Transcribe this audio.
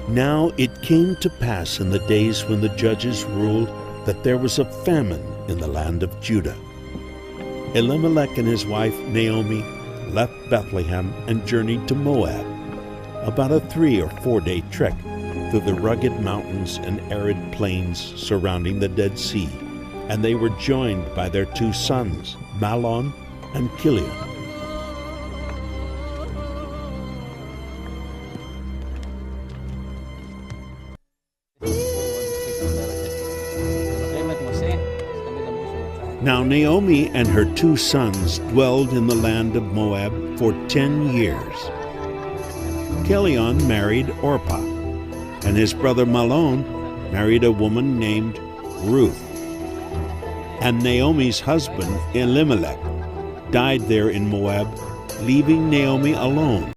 Now it came to pass in the days when the judges ruled that there was a famine in the land of Judah. Elimelech and his wife Naomi left Bethlehem and journeyed to Moab, about a 3 or 4 day trek through the rugged mountains and arid plains surrounding the Dead Sea, and they were joined by their 2 sons, Mahlon and Chilion. Now Naomi and her 2 sons dwelled in the land of Moab for 10 years. Chilion married Orpah, and his brother Mahlon married a woman named Ruth. And Naomi's husband Elimelech died there in Moab, leaving Naomi alone.